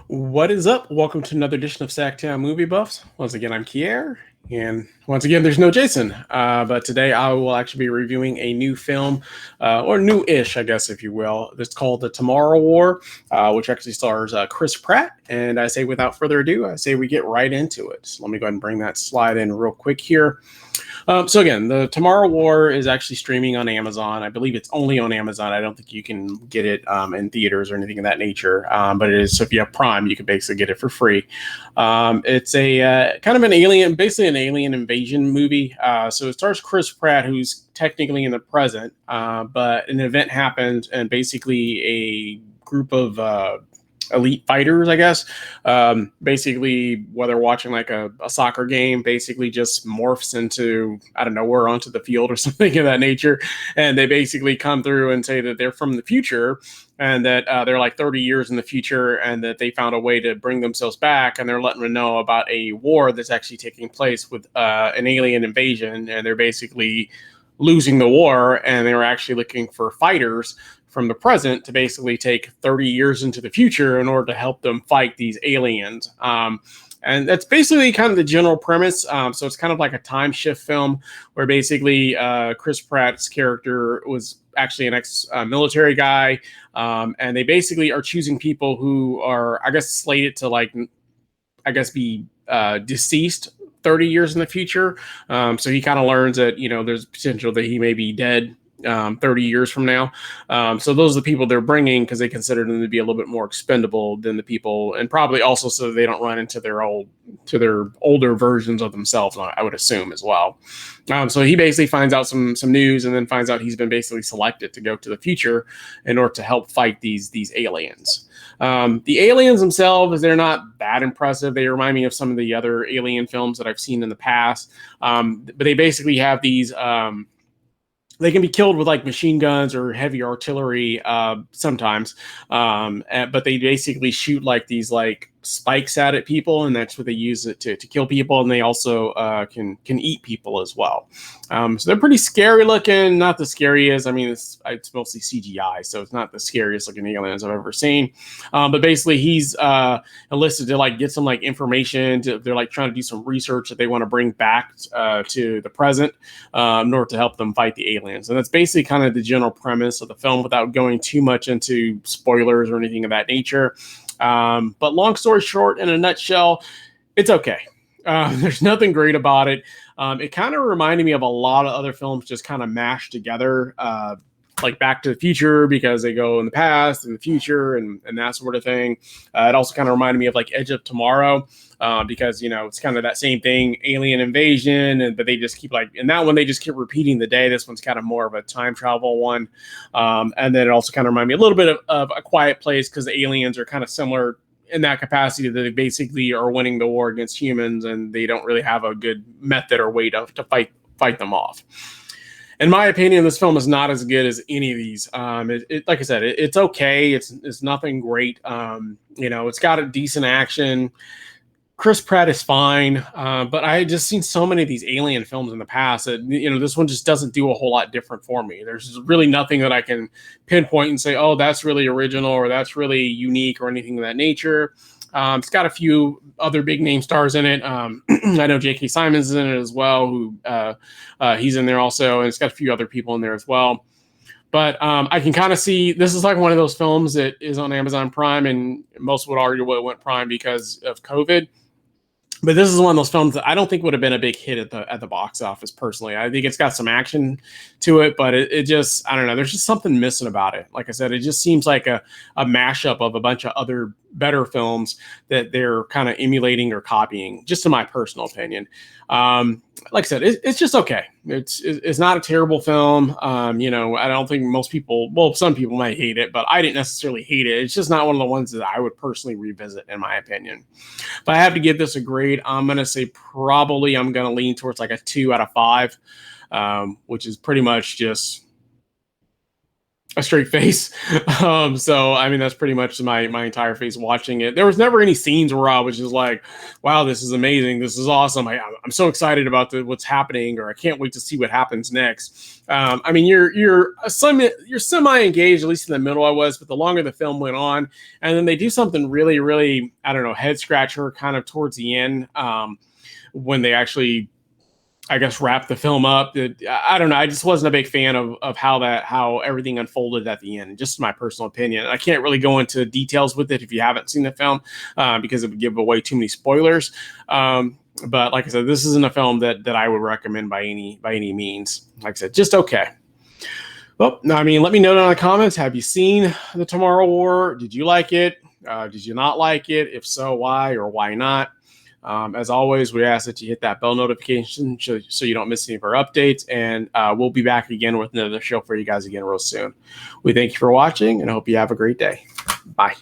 What is up? Welcome to another edition of SacTown Movie Buffs. Once again, I'm Kier, and once again, there's no Jason. But today I will actually be reviewing a new film, or new-ish, I guess, if you will. It's called The Tomorrow War, which actually stars Chris Pratt. And I say, without further ado, I say we get right into it. So let me go ahead and bring that slide in real quick here. So again, the Tomorrow War is actually streaming on Amazon. I believe it's only on Amazon. I don't think you can get it in theaters or anything of that nature. But it is, so if you have Prime, you can basically get it for free. It's a kind of an alien, basically an alien invasion movie. So it stars Chris Pratt, who's technically in the present, but an event happened, and basically a group of elite fighters, I guess. Basically, whether watching like a soccer game, basically just morphs into out of nowhere onto the field or something of that nature. And they basically come through and say that they're from the future and that they're like 30 years in the future and that they found a way to bring themselves back. And they're letting them know about a war that's actually taking place with an alien invasion. And they're basically losing the war, and they were actually looking for fighters from the present to basically take 30 years into the future in order to help them fight these aliens. And that's basically kind of the general premise. So it's kind of like a time shift film where basically Chris Pratt's character was actually an ex-military guy. And they basically are choosing people who are, I guess, slated to be deceased 30 years in the future. So he kind of learns that, there's potential that he may be dead 30 years from now. So those are the people they're bringing because they consider them to be a little bit more expendable than the people, and probably also so they don't run into their older versions of themselves, I would assume as well. So he basically finds out some news, and then finds out he's been basically selected to go to the future in order to help fight these aliens. The aliens themselves, they're not that impressive. They remind me of some of the other alien films that I've seen in the past. But they basically have these they can be killed with like machine guns or heavy artillery sometimes, but they basically shoot like these like spikes at people, and that's what they use it to kill people. And they also can eat people as well. So they're pretty scary looking. Not the scariest. I mean, it's mostly CGI, so it's not the scariest looking aliens I've ever seen. But basically, he's enlisted to like get some like information. They're like trying to do some research that they want to bring back to the present in order to help them fight the aliens. And that's basically kind of the general premise of the film, without going too much into spoilers or anything of that nature. But long story short, in a nutshell, it's okay. There's nothing great about it. It kind of reminded me of a lot of other films just kind of mashed together, like Back to the Future, because they go in the past and the future and that sort of thing. It also kind of reminded me of like Edge of Tomorrow, because, it's kind of that same thing, alien invasion, but they just keep in that one, they just keep repeating the day. This one's kind of more of a time travel one. And then it also kind of reminded me a little bit of A Quiet Place, because the aliens are kind of similar in that capacity, that they basically are winning the war against humans, and they don't really have a good method or way to fight them off. In my opinion, this film is not as good as any of these. Like I said, it's okay. It's nothing great. It's got a decent action. Chris Pratt is fine, but I just seen so many of these alien films in the past that, this one just doesn't do a whole lot different for me. There's really nothing that I can pinpoint and say, oh, that's really original or that's really unique or anything of that nature. It's got a few other big name stars in it. I know J.K. Simmons is in it as well, who he's in there also, and it's got a few other people in there as well. But I can kind of see this is like one of those films that is on Amazon Prime, and most would argue it went Prime because of COVID. But this is one of those films that I don't think would have been a big hit at the box office. Personally, I think it's got some action to it, but it just, I don't know. There's just something missing about it. Like I said, it just seems like a mashup of a bunch of other better films that they're kind of emulating or copying. Just in my personal opinion. Like I said, it's just okay. It's not a terrible film. I don't think most people, well, some people might hate it, but I didn't necessarily hate it. It's just not one of the ones that I would personally revisit, in my opinion. If I have to give this a grade, I'm going to say probably I'm going to lean towards like a 2 out of 5, which is pretty much just a straight face. So I mean, that's pretty much my entire face watching it. There was never any scenes where I was just like, wow, this is amazing, this is awesome, I'm so excited about what's happening, or I can't wait to see what happens next. I mean, you're semi engaged, at least in the middle I was, but the longer the film went on, and then they do something really, really, I don't know, head scratcher kind of towards the end, when they actually, I guess, wrap the film up. I don't know. I just wasn't a big fan of how everything unfolded at the end. Just my personal opinion. I can't really go into details with it if you haven't seen the film, because it would give away too many spoilers. But like I said, this isn't a film that I would recommend by any means. Like I said, just okay. Well, no, I mean, let me know down in the comments. Have you seen The Tomorrow War? Did you like it? Did you not like it? If so, why or why not? As always, we ask that you hit that bell notification so you don't miss any of our updates, and we'll be back again with another show for you guys again real soon. We thank you for watching, and I hope you have a great day. Bye.